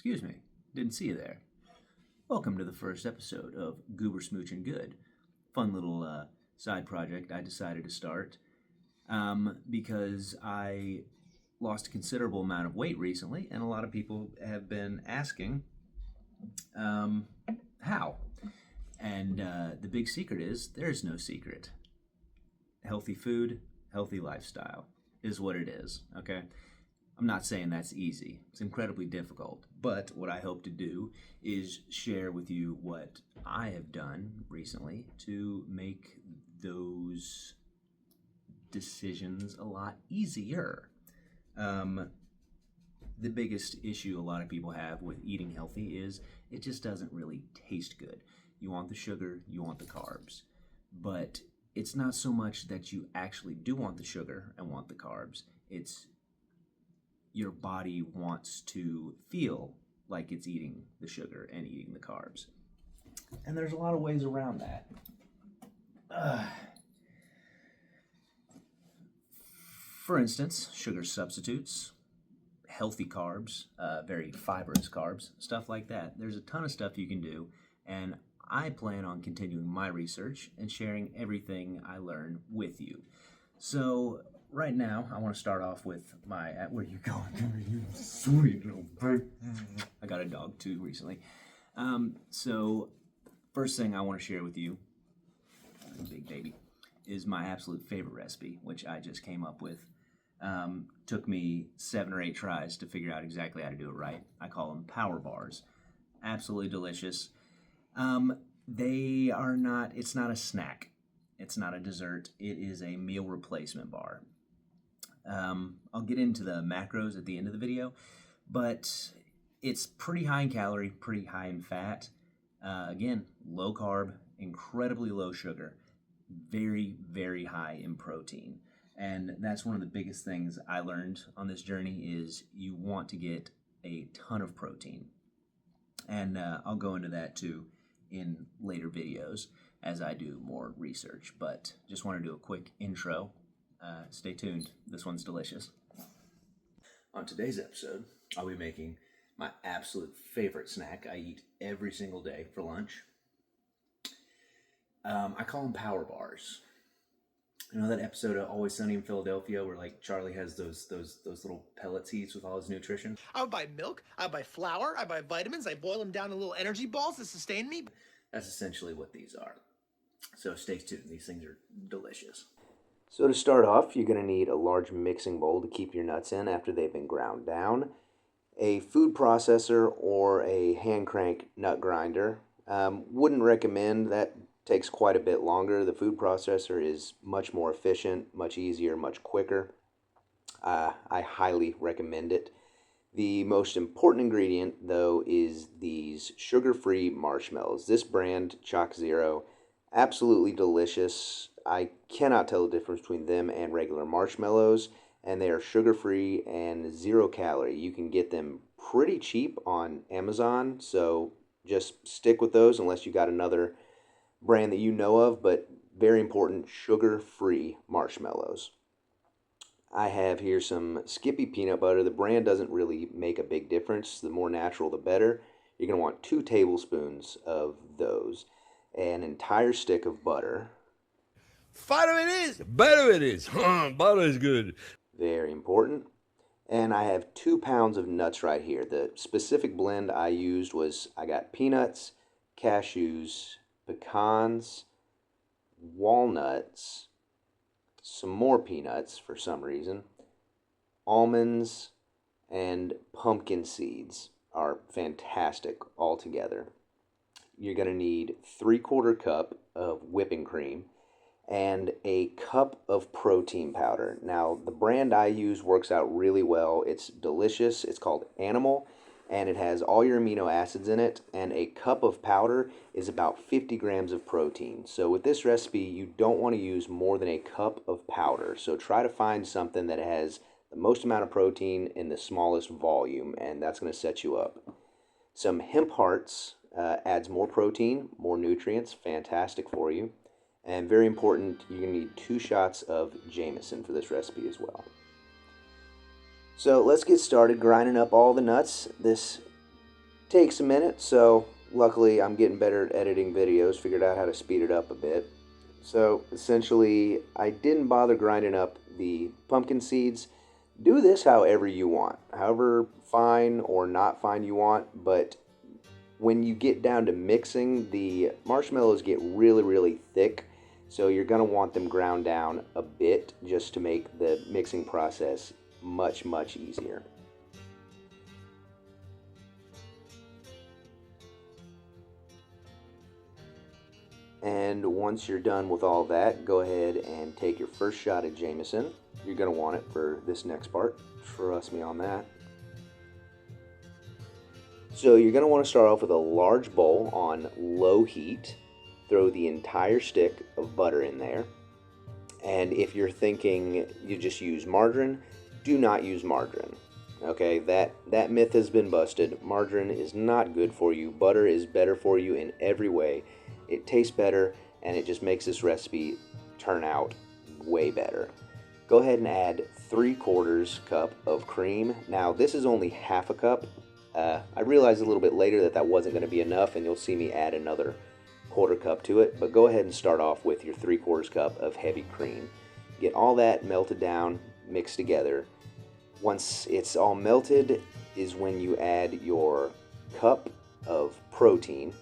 Excuse me, didn't see you there. Welcome to the first episode of Goober Smooch and Good. Fun little side project I decided to start because I lost a considerable amount of weight recently, and a lot of people have been asking how. And the big secret is there's no secret. Healthy food, healthy lifestyle is what it is, okay? I'm not saying that's easy. It's incredibly difficult. But what I hope to do is share with you what I have done recently to make those decisions a lot easier. The biggest issue a lot of people have with eating healthy is it just doesn't really taste good. You want the sugar, you want the carbs. But it's not so much that you actually do want the sugar and want the carbs. It's your body wants to feel like it's eating the sugar and eating the carbs. And there's a lot of ways around that. For instance, sugar substitutes, healthy carbs, very fibrous carbs, stuff like that. There's a ton of stuff you can do, and I plan on continuing my research and sharing everything I learn with you. So right now, I want to start off with my, where you going? You sweet little bird. I got a dog too recently. So first thing I want to share with you, big baby, is my absolute favorite recipe, which I just came up with. Took me 7 or 8 tries to figure out exactly how to do it right. I call them power bars. Absolutely delicious. They are not, it's not a snack. It's not a dessert. It is a meal replacement bar. I'll get into the macros at the end of the video, but it's pretty high in calorie, pretty high in fat. Again, low carb, incredibly low sugar, very, very high in protein. And that's one of the biggest things I learned on this journey is you want to get a ton of protein. And I'll go into that too in later videos as I do more research. But just want to do a quick intro. Stay tuned. This one's delicious. On today's episode, I'll be making my absolute favorite snack I eat every single day for lunch. I call them power bars. You know that episode of Always Sunny in Philadelphia where like Charlie has those little pellets he eats with all his nutrition? I would buy milk, I would buy flour, I buy vitamins, I boil them down to little energy balls to sustain me. That's essentially what these are. So stay tuned. These things are delicious. So to start off, you're going to need a large mixing bowl to keep your nuts in after they've been ground down, a food processor or a hand crank nut grinder. Wouldn't recommend. That takes quite a bit longer. The food processor is much more efficient, much easier, much quicker. I highly recommend it. The most important ingredient, though, is these sugar-free marshmallows. This brand, Chalk Zero, absolutely delicious. I cannot tell the difference between them and regular marshmallows, and they are sugar-free and 0 calorie. You can get them pretty cheap on Amazon, so just stick with those unless you got another brand that you know of, but very important, sugar-free marshmallows. I have here some Skippy peanut butter. The brand doesn't really make a big difference. The more natural, the better. You're going to want 2 tablespoons of those. An entire stick of butter. Fatter it is, better it is. Butter is good. Very important. And I have 2 pounds of nuts right here. The specific blend I used was, I got peanuts, cashews, pecans, walnuts, some more peanuts for some reason, almonds, and pumpkin seeds are fantastic all together. You're going to need 3/4 cup of whipping cream and a cup of protein powder. Now, the brand I use works out really well. It's delicious. It's called Animal, and it has all your amino acids in it, and a cup of powder is about 50 grams of protein. So with this recipe, you don't want to use more than a cup of powder. So try to find something that has the most amount of protein in the smallest volume, and that's going to set you up. Some hemp hearts adds more protein, more nutrients, fantastic for you. And very important, you're going to need 2 shots of Jameson for this recipe as well. So let's get started grinding up all the nuts. This takes a minute, so luckily I'm getting better at editing videos, figured out how to speed it up a bit. So essentially, I didn't bother grinding up the pumpkin seeds. Do this however you want, however fine or not fine you want, but when you get down to mixing, the marshmallows get really, really thick, so you're going to want them ground down a bit just to make the mixing process much, much easier. And once you're done with all that, go ahead and take your first shot of Jameson. You're going to want it for this next part. Trust me on that. So you're going to want to start off with a large bowl on low heat. Throw the entire stick of butter in there. And if you're thinking you just use margarine, do not use margarine. Okay, that myth has been busted. Margarine is not good for you. Butter is better for you in every way. It tastes better, and it just makes this recipe turn out way better. Go ahead and add 3/4 cup of cream. Now, this is only half a cup. I realized a little bit later that wasn't going to be enough, and you'll see me add another 1/4 cup to it. But go ahead and start off with your 3/4 cup of heavy cream. Get all that melted down, mixed together. Once it's all melted is when you add your cup of protein.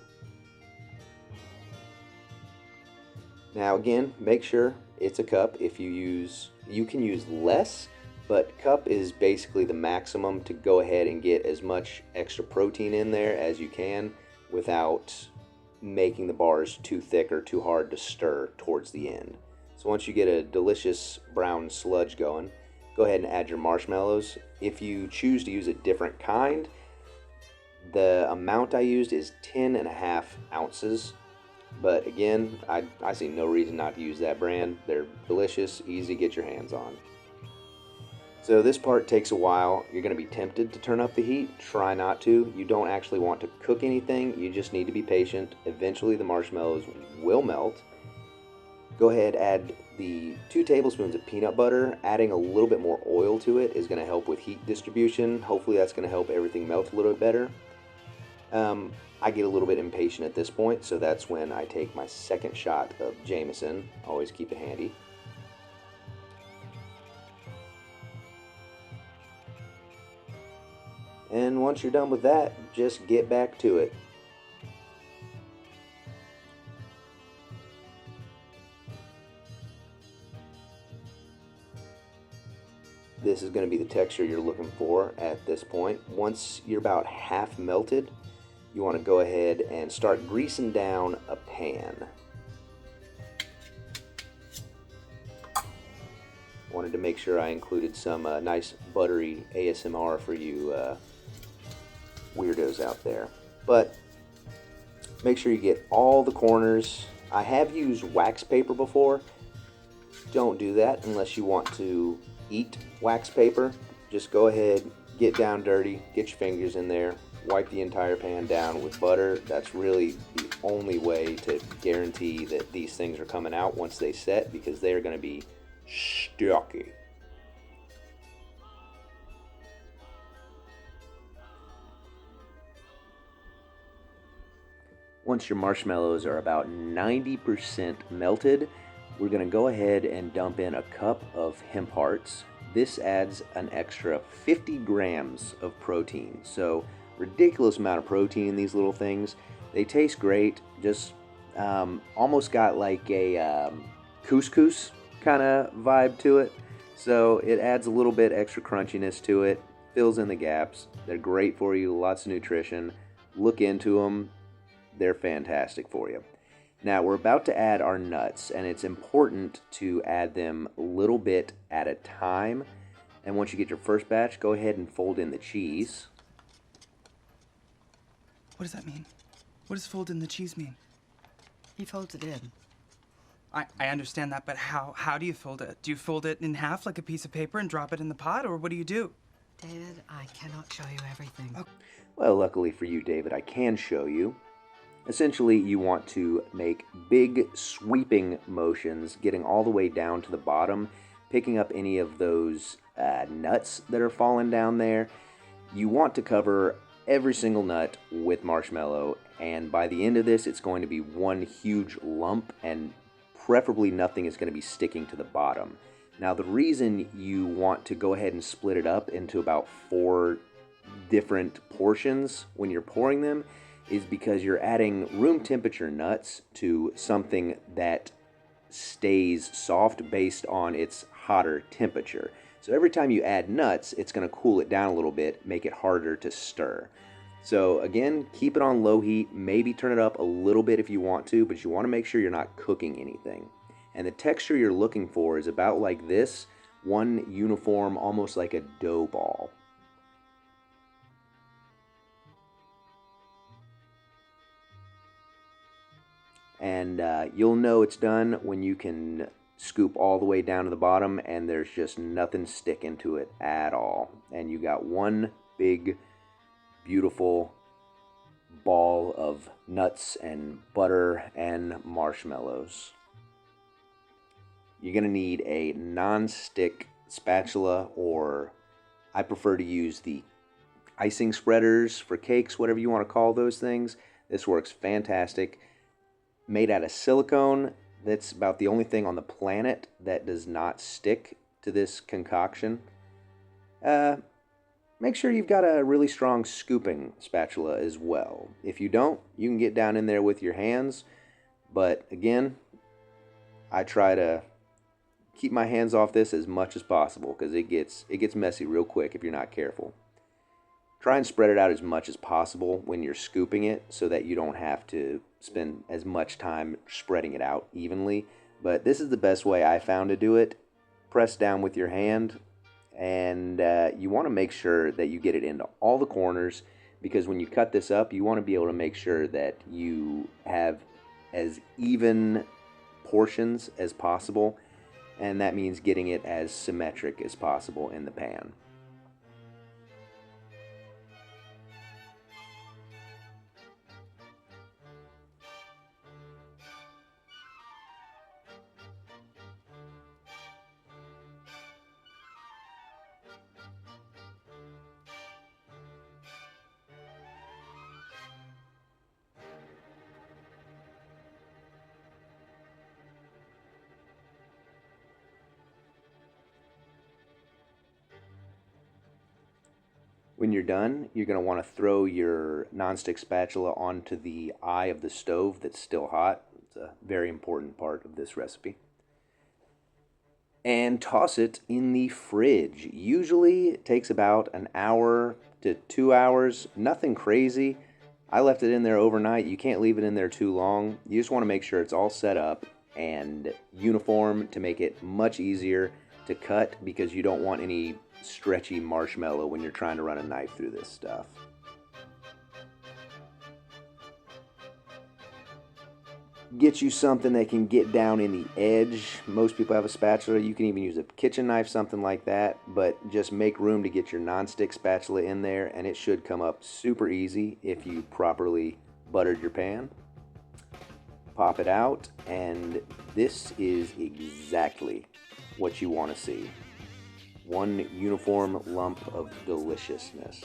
Now again, make sure it's a cup. If you can use less, but cup is basically the maximum to go ahead and get as much extra protein in there as you can without making the bars too thick or too hard to stir towards the end. So once you get a delicious brown sludge going, go ahead and add your marshmallows. If you choose to use a different kind, the amount I used is 10.5 ounces. But again, I see no reason not to use that brand. They're delicious, easy to get your hands on. So this part takes a while. You're going to be tempted to turn up the heat. Try not to. You don't actually want to cook anything. You just need to be patient. Eventually the marshmallows will melt. Go ahead, add the 2 tablespoons of peanut butter. Adding a little bit more oil to it is going to help with heat distribution. Hopefully that's going to help everything melt a little bit better. I get a little bit impatient at this point, so that's when I take my second shot of Jameson. Always keep it handy. And once you're done with that, just get back to it. This is going to be the texture you're looking for at this point. Once you're about half melted, you want to go ahead and start greasing down a pan. Wanted to make sure I included some nice buttery ASMR for you weirdos out there. But make sure you get all the corners. I have used wax paper before. Don't do that unless you want to eat wax paper. Just go ahead, get down dirty, get your fingers in there, wipe the entire pan down with butter. That's really the only way to guarantee that these things are coming out once they set, because they're going to be sticky. Once your marshmallows are about 90% melted, we're going to go ahead and dump in a cup of hemp hearts. This adds an extra 50 grams of protein. So ridiculous amount of protein in these little things. They taste great. Just almost got like a couscous kind of vibe to it. So it adds a little bit extra crunchiness to it. Fills in the gaps. They're great for you. Lots of nutrition. Look into them. They're fantastic for you. Now we're about to add our nuts, and it's important to add them a little bit at a time. And once you get your first batch, go ahead and fold in the cheese. What does that mean? What does fold in the cheese mean? He folds it in. I understand that, but how do you fold it? Do you fold it in half like a piece of paper and drop it in the pot, or what do you do? David, I cannot show you everything. Okay. Well, luckily for you, David, I can show you. Essentially, you want to make big sweeping motions, getting all the way down to the bottom, picking up any of those nuts that are falling down there. You want to cover every single nut with marshmallow, and by the end of this, it's going to be one huge lump, and preferably nothing is going to be sticking to the bottom. Now, the reason you want to go ahead and split it up into about 4 different portions when you're pouring them is because you're adding room temperature nuts to something that stays soft based on its hotter temperature. So every time you add nuts, it's going to cool it down a little bit, make it harder to stir. So again, keep it on low heat, maybe turn it up a little bit if you want to, but you want to make sure you're not cooking anything. And the texture you're looking for is about like this, one uniform, almost like a dough ball. And you'll know it's done when you can scoop all the way down to the bottom and there's just nothing sticking to it at all. And you got one big, beautiful ball of nuts and butter and marshmallows. You're going to need a non-stick spatula, or I prefer to use the icing spreaders for cakes, whatever you want to call those things. This works fantastic. Made out of silicone. That's about the only thing on the planet that does not stick to this concoction. Make sure you've got a really strong scooping spatula as well. If you don't, you can get down in there with your hands. But again, I try to keep my hands off this as much as possible because it gets messy real quick if you're not careful. Try and spread it out as much as possible when you're scooping it so that you don't have to spend as much time spreading it out evenly. But this is the best way I found to do it. Press down with your hand, and you want to make sure that you get it into all the corners, because when you cut this up, you want to be able to make sure that you have as even portions as possible, and that means getting it as symmetric as possible in the pan. When you're done, you're going to want to throw your nonstick spatula onto the eye of the stove that's still hot. It's a very important part of this recipe. And toss it in the fridge. Usually it takes about an hour to 2 hours. Nothing crazy. I left it in there overnight. You can't leave it in there too long. You just want to make sure it's all set up and uniform to make it much easier to cut, because you don't want any stretchy marshmallow when you're trying to run a knife through this stuff. Get you something that can get down in the edge. Most people have a spatula. You can even use a kitchen knife, something like that, but just make room to get your nonstick spatula in there, and it should come up super easy if you properly buttered your pan. Pop it out, and this is exactly what you want to see. One uniform lump of deliciousness.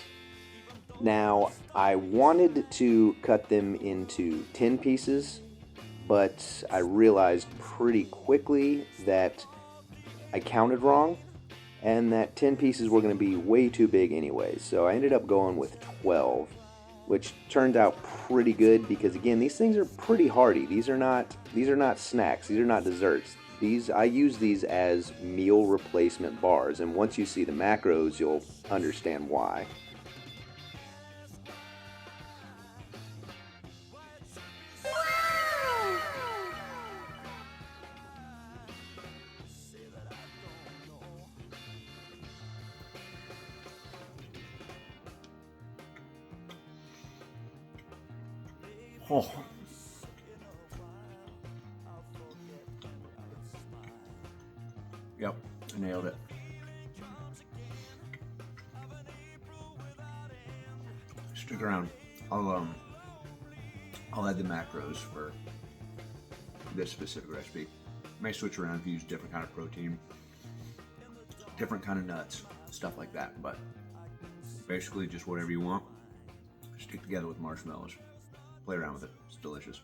Now, I wanted to cut them into 10 pieces, but I realized pretty quickly that I counted wrong and that 10 pieces were going to be way too big anyway. So I ended up going with 12, which turned out pretty good because, again, these things are pretty hearty. These are not snacks. These are not desserts. I use these as meal replacement bars, and once you see the macros, you'll understand why. Oh. Yep, nailed it. Stick around. I'll add the macros for this specific recipe. May switch around if you use different kind of protein, different kind of nuts, stuff like that. But basically, just whatever you want. Stick together with marshmallows. Play around with it. It's delicious.